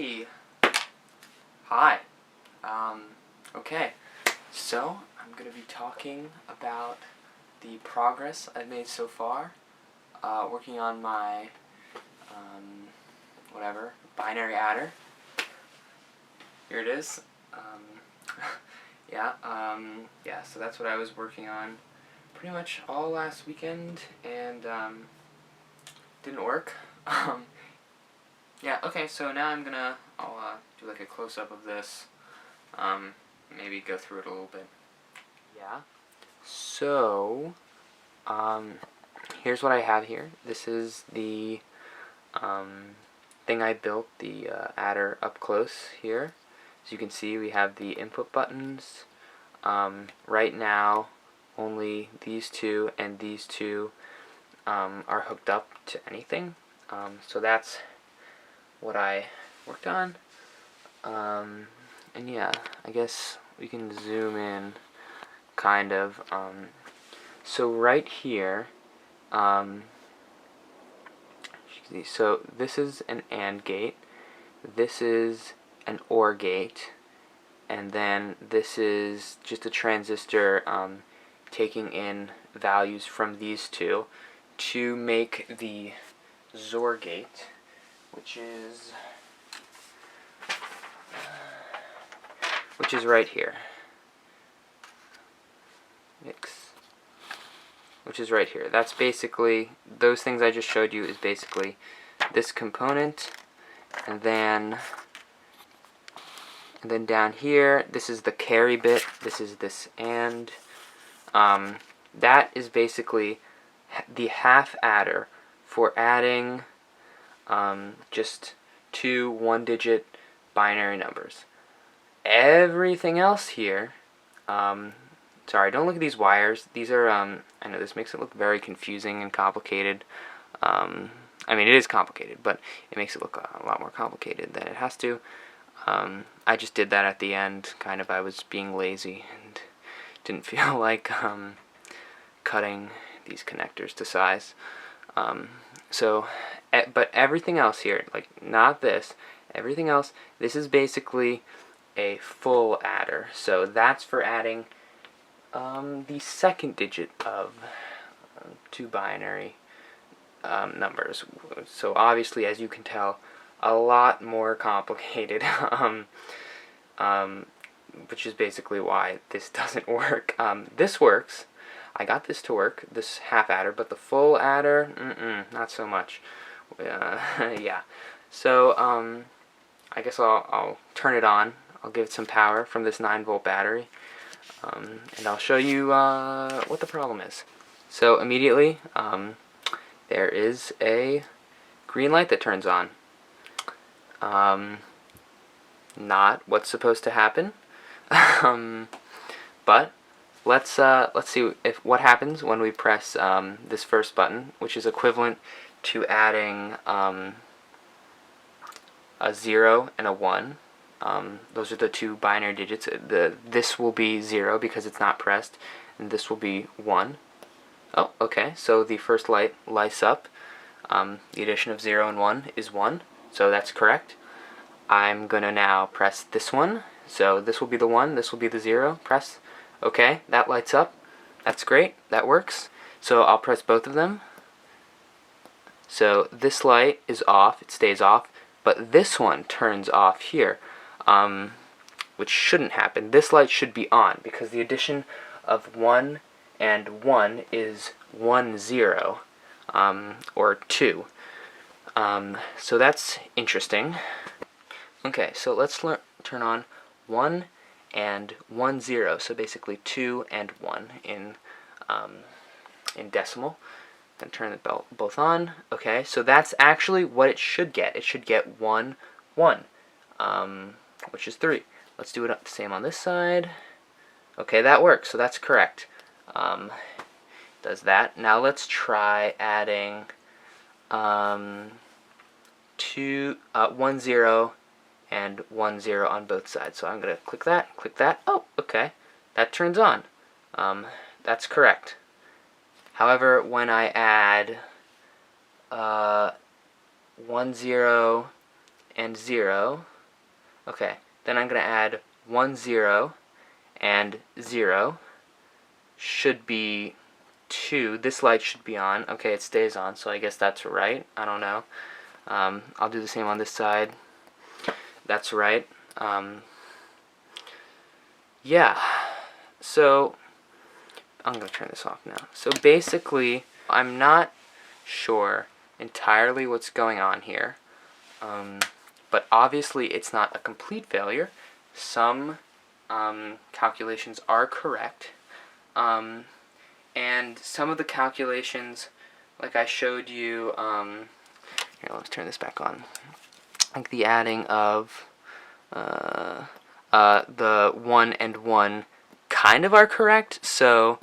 Hey, hi. Okay, so I'm going to be talking about the progress I've made so far, working on my, binary adder. Here it is. Yeah, so that's what I was working on pretty much all last weekend, and, didn't work. Yeah, okay, so now I'll do like a close-up of this, maybe go through it a little bit. Yeah, so, here's what I have here. This is the, thing I built, the, adder up close here. As you can see, we have the input buttons. Right now, only these two and these two, are hooked up to anything. So that's what I worked on. And yeah, I guess we can zoom in, kind of. So right here, so this is an AND gate, this is an OR gate, and then this is just a transistor taking in values from these two to make the XOR gate, which is right here. Which is right here. That's basically, those things I just showed you is basically this component, and then down here, this is the carry bit, this is this AND. That is basically the half adder for adding just two one-digit binary numbers. Everything else here, sorry, don't look at these wires. These are, I know this makes it look very confusing and complicated. I mean, it is complicated, but it makes it look a lot more complicated than it has to. I just did that at the end, kind of. I was being lazy and didn't feel like cutting these connectors to size. But everything else here, like not this, everything else, this is basically a full adder. So that's for adding the second digit of two binary numbers. So obviously, as you can tell, a lot more complicated, which is basically why this doesn't work. This works. I got this to work, this half adder, but the full adder, not so much. Yeah. So I guess I'll turn it on. I'll give it some power from this 9-volt battery, and I'll show you what the problem is. So immediately, there is a green light that turns on. Not what's supposed to happen, but let's see what happens when we press this first button, which is equivalent to adding a 0 and a 1. Those are the two binary digits. This will be 0 because it's not pressed, and this will be 1. Oh, okay, so the first light lights up. The addition of 0 and 1 is 1, so that's correct. I'm going to now press this one. So this will be the 1, this will be the 0. Press. Okay, that lights up. That's great, that works. So I'll press both of them. So this light is off, it stays off, but this one turns off here, which shouldn't happen. This light should be on because the addition of 1 and 1 is 1, 0, or 2. So that's interesting. Okay, so let's turn on 1 and 1, 0, so basically 2 and 1 in decimal. And turn the both on. Okay, so that's actually what it should get. It should get 1, 1, which is 3. Let's do it the same on this side. Okay, that works, so that's correct. Does that. Now let's try adding 1, 0, and 1, 0 on both sides. So I'm going to click that. Oh, okay. That turns on. That's correct. However, when I add 1, 0, and 0, Okay, then I'm going to add 1, 0, and 0 should be 2. This light should be on. Okay, it stays on, so I guess that's right. I don't know. I'll do the same on this side. That's right. Yeah, so I'm going to turn this off now. So basically, I'm not sure entirely what's going on here, but obviously it's not a complete failure. Some calculations are correct, and some of the calculations, like I showed you, here, let's turn this back on, like the adding of the 1 and 1 kind of are correct, so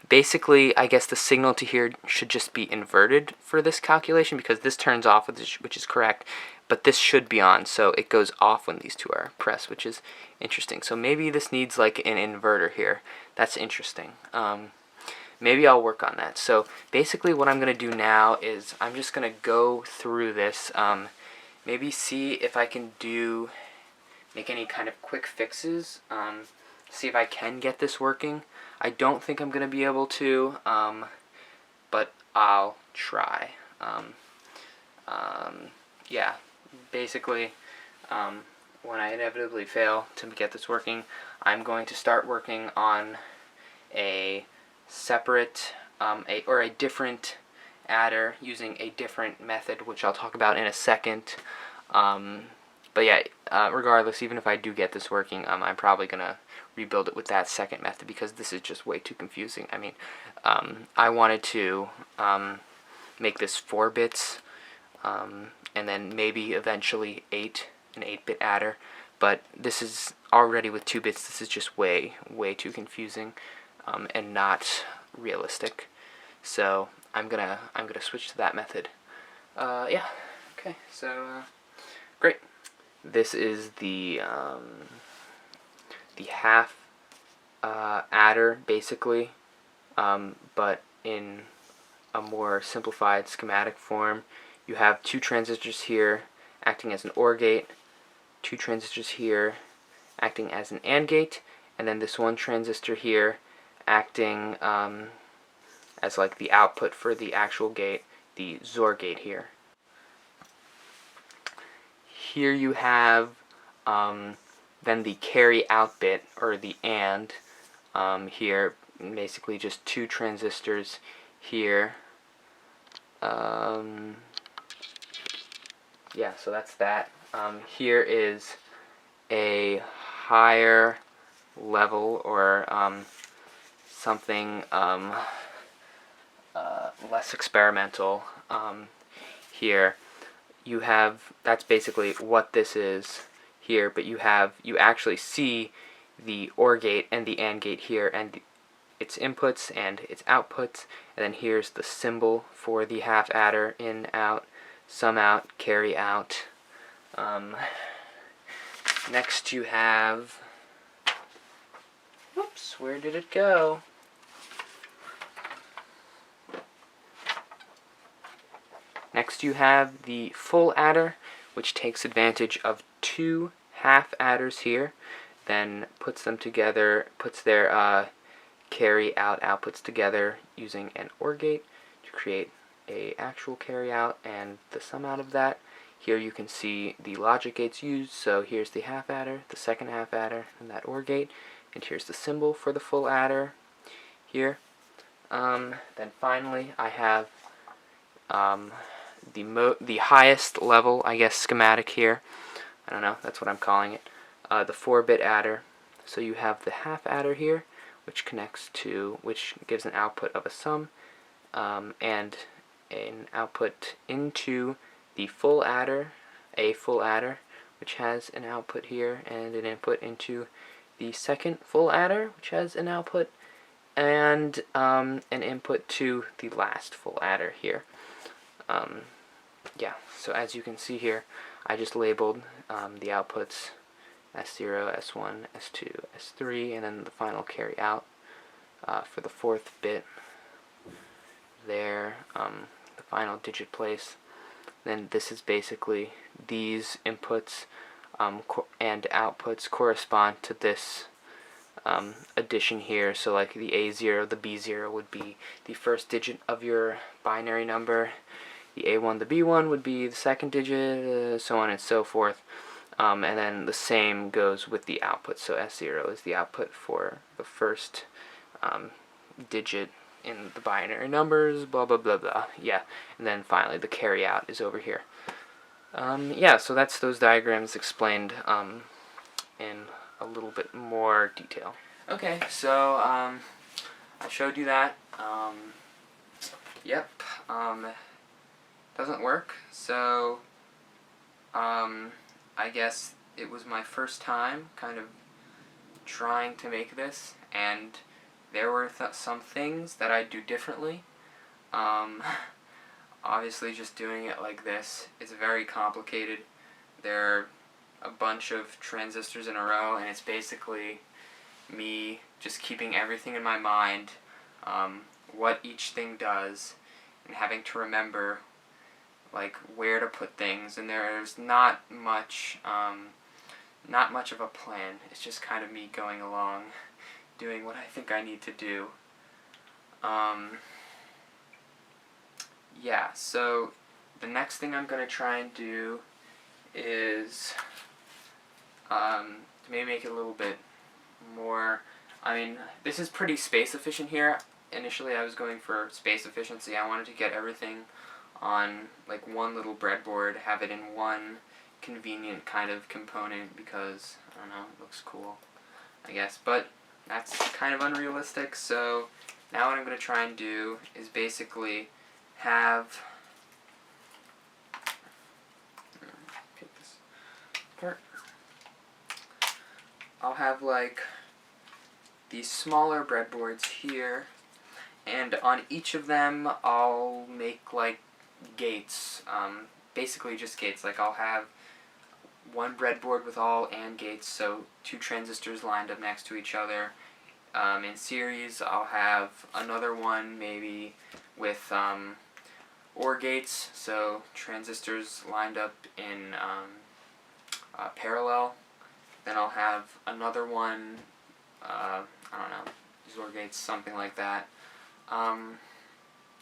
basically I guess the signal to here should just be inverted for this calculation, because this turns off, which is correct, but this should be on, so it goes off when these two are pressed, which is interesting. So maybe this needs like an inverter here. That's interesting. Maybe I'll work on that. So basically what I'm going to do now is I'm just going to go through this, maybe see if I can make any kind of quick fixes, see if I can get this working. I don't think I'm going to be able to, but I'll try. Yeah, basically, when I inevitably fail to get this working, I'm going to start working on a separate, or a different adder using a different method, which I'll talk about in a second. But yeah, regardless, even if I do get this working, I'm probably going to rebuild it with that second method, because this is just way too confusing. I mean, I wanted to make this 4 bits, and then maybe eventually an 8-bit adder, but this is already with 2 bits. This is just way too confusing, and not realistic. So I'm gonna switch to that method. Yeah. Okay. So great. This is the half adder, basically, but in a more simplified schematic form. You have 2 transistors here acting as an OR gate, 2 transistors here acting as an AND gate, and then this 1 transistor here acting as like the output for the actual gate, the XOR gate here. Here you have then the carry out bit, or the AND, here, basically just 2 transistors here. Yeah, so that's that. Here is a higher level, or something less experimental. Here you have, that's basically what this is here, but you actually see the OR gate and the AND gate here, and its inputs and its outputs, and then here's the symbol for the half adder: in, out, sum out, carry out. Next you have, whoops, where did it go? Next you have the full adder, which takes advantage of 2 half adders here, then puts them together, puts their carry out outputs together using an OR gate to create a actual carry out and the sum out of that. Here you can see the logic gates used, so here's the half adder, the second half adder, and that OR gate, and here's the symbol for the full adder here. Then finally I have the highest level, I guess, schematic here. I don't know, that's what I'm calling it. The 4-bit adder. So you have the half adder here, which gives an output of a sum, and an output into the full adder, a full adder, which has an output here, and an input into the second full adder, which has an output, and an input to the last full adder here. Yeah, so as you can see here, I just labeled the outputs S0, S1, S2, S3, and then the final carry out for the 4th bit there, the final digit place. Then this is basically these inputs and outputs correspond to this addition here. So like the A0, the B0 would be the first digit of your binary number, the A1, the B1 would be the second digit, so on and so forth. And then the same goes with the output. So S0 is the output for the first digit in the binary numbers, blah blah blah blah. Yeah, and then finally the carry out is over here. Yeah, so that's those diagrams explained in a little bit more detail. Okay, so I showed you that. Yep, doesn't work. So I guess it was my first time kind of trying to make this, and there were some things that I'd do differently. Obviously just doing it like this is very complicated. There are a bunch of transistors in a row, and it's basically me just keeping everything in my mind, what each thing does, and having to remember like where to put things. And there's not much of a plan. It's just kind of me going along, doing what I think I need to do. Yeah, so the next thing I'm going to try and do is maybe make it a little bit more, I mean, this is pretty space efficient here. Initially I was going for space efficiency. I wanted to get everything on like one little breadboard, have it in one convenient kind of component because, I don't know, it looks cool, I guess. But that's kind of unrealistic, so now what I'm going to try and do is basically have, take this apart. I'll have like these smaller breadboards here, and on each of them I'll make like gates, basically just gates. Like I'll have one breadboard with all AND gates, so two transistors lined up next to each other in series. I'll have another one maybe with OR gates, so transistors lined up in parallel. Then I'll have another one, I don't know, XOR gates, something like that.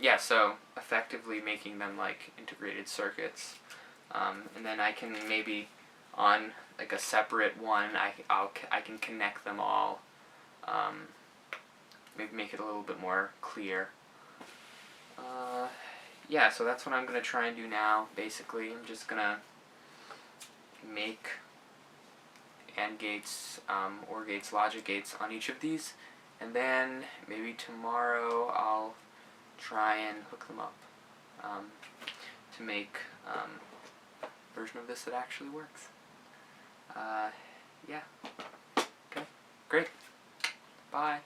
Yeah, so effectively making them like integrated circuits. And then I can maybe on like a separate one, I can connect them all. Maybe make it a little bit more clear. Yeah, so that's what I'm going to try and do now. Basically, I'm just going to make AND gates, OR gates, logic gates on each of these, and then maybe tomorrow I'll try and hook them up to make a version of this that actually works. Yeah. Okay, great. Bye.